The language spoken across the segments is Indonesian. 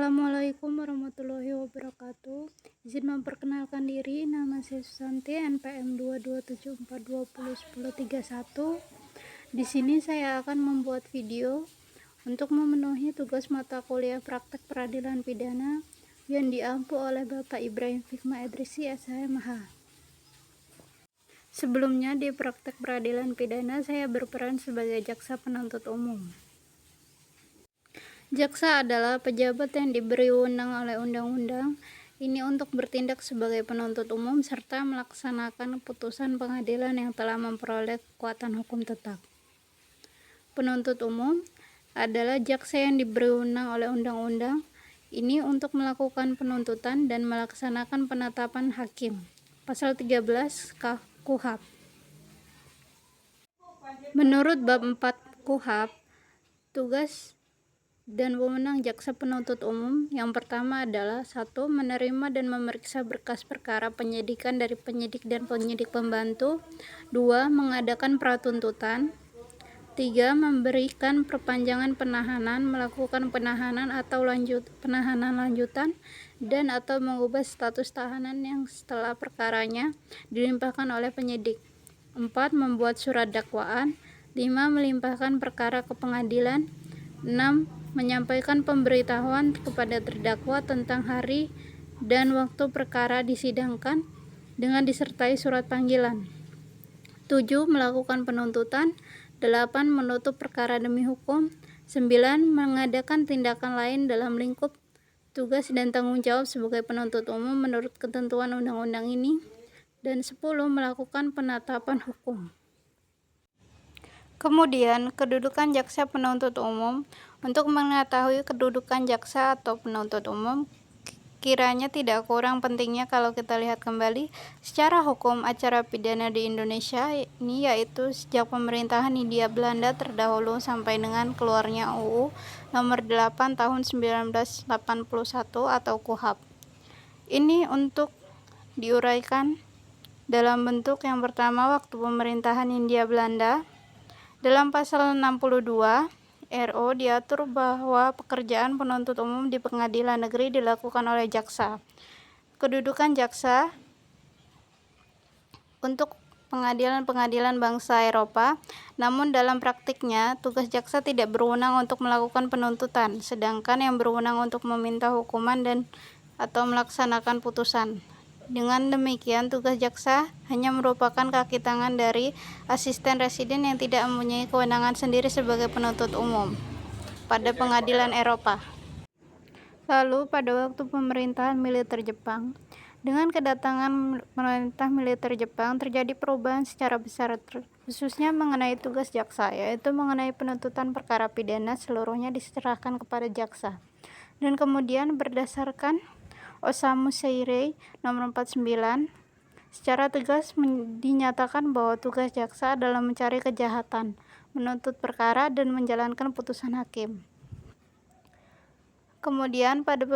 Assalamualaikum warahmatullahi wabarakatuh. Izin memperkenalkan diri, nama saya Susanti, NPM 22742010131. Di sini saya akan membuat video untuk memenuhi tugas mata kuliah praktek peradilan pidana yang diampu oleh Bapak Ibrahim Fikma Edrisi, SHMH. Sebelumnya di praktek peradilan pidana saya berperan sebagai jaksa penuntut umum. Jaksa adalah pejabat yang diberi wewenang oleh undang-undang ini untuk bertindak sebagai penuntut umum serta melaksanakan putusan pengadilan yang telah memperoleh kekuatan hukum tetap. Penuntut umum adalah jaksa yang diberi wewenang oleh undang-undang ini untuk melakukan penuntutan dan melaksanakan penetapan hakim. Pasal 13 KUHP. Menurut bab 4 KUHP, tugas dan wewenang jaksa penuntut umum yang pertama adalah 1. Menerima dan memeriksa berkas perkara penyidikan dari penyidik dan penyidik pembantu. 2. Mengadakan pratuntutan. 3. Memberikan perpanjangan penahanan, melakukan penahanan atau penahanan lanjutan dan atau mengubah status tahanan yang setelah perkaranya dilimpahkan oleh penyidik. 4. Membuat surat dakwaan. 5. Melimpahkan perkara ke pengadilan. 6. Menyampaikan pemberitahuan kepada terdakwa tentang hari dan waktu perkara disidangkan dengan disertai surat panggilan. 7. Melakukan penuntutan. 8. Menutup perkara demi hukum. 9. Mengadakan tindakan lain dalam lingkup tugas dan tanggung jawab sebagai penuntut umum menurut ketentuan undang-undang ini. Dan 10. Melakukan penetapan hukum. Kemudian, kedudukan jaksa penuntut umum. Untuk mengetahui kedudukan jaksa atau penuntut umum, kiranya tidak kurang pentingnya kalau kita lihat kembali secara hukum acara pidana di Indonesia ini, yaitu sejak pemerintahan Hindia Belanda terdahulu sampai dengan keluarnya UU nomor 8 tahun 1981 atau KUHP. Ini untuk diuraikan dalam bentuk yang pertama waktu pemerintahan Hindia Belanda. Dalam pasal 62 RO diatur bahwa pekerjaan penuntut umum di pengadilan negeri dilakukan oleh jaksa. Kedudukan jaksa untuk pengadilan-pengadilan bangsa Eropa, namun dalam praktiknya tugas jaksa tidak berwenang untuk melakukan penuntutan, sedangkan yang berwenang untuk meminta hukuman dan atau melaksanakan putusan. Dengan demikian, tugas jaksa hanya merupakan kaki tangan dari asisten residen yang tidak mempunyai kewenangan sendiri sebagai penuntut umum pada pengadilan Eropa. Lalu, pada waktu pemerintahan militer Jepang, dengan kedatangan pemerintah militer Jepang, terjadi perubahan secara besar, khususnya mengenai tugas jaksa, yaitu mengenai penuntutan perkara pidana seluruhnya diserahkan kepada jaksa. Dan kemudian berdasarkan Osamu Seirei nomor 49 secara tegas dinyatakan bahwa tugas jaksa adalah mencari kejahatan, menuntut perkara dan menjalankan putusan hakim. Kemudian pada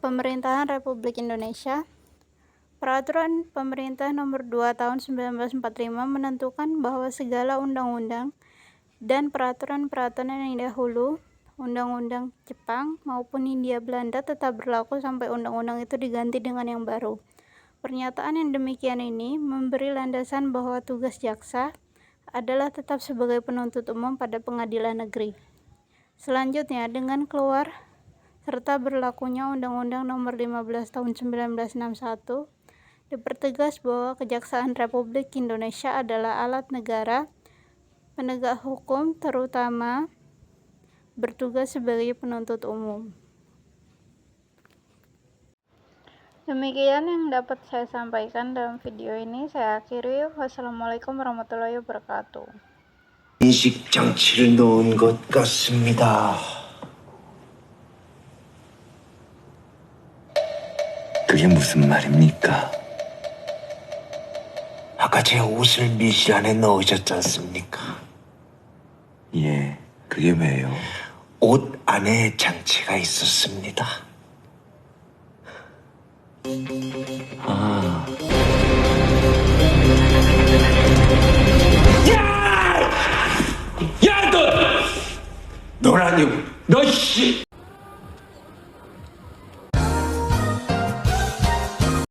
pemerintahan Republik Indonesia, Peraturan Pemerintah nomor 2 tahun 1945 menentukan bahwa segala undang-undang dan peraturan-peraturan yang dahulu Undang-Undang Jepang maupun Hindia Belanda tetap berlaku sampai undang-undang itu diganti dengan yang baru. Pernyataan yang demikian ini memberi landasan bahwa tugas jaksa adalah tetap sebagai penuntut umum pada pengadilan negeri. Selanjutnya, dengan keluar serta berlakunya Undang-Undang Nomor 15 Tahun 1961, dipertegas bahwa Kejaksaan Republik Indonesia adalah alat negara penegak hukum, terutama bertugas sebagai penuntut umum. Demikian yang dapat saya sampaikan dalam video ini. Saya akhiri. Wassalamualaikum warahmatullahi wabarakatuh. 인식 장치를 놓은 것 같습니다. 그게 무슨 말입니까? 아까 제 옷을 밀실 안에 넣으셨지 않습니까? 예, 그게 왜요? 옷 안에 장치가 있었습니다. 아. 야! 야, 너라뇨. 너 씨.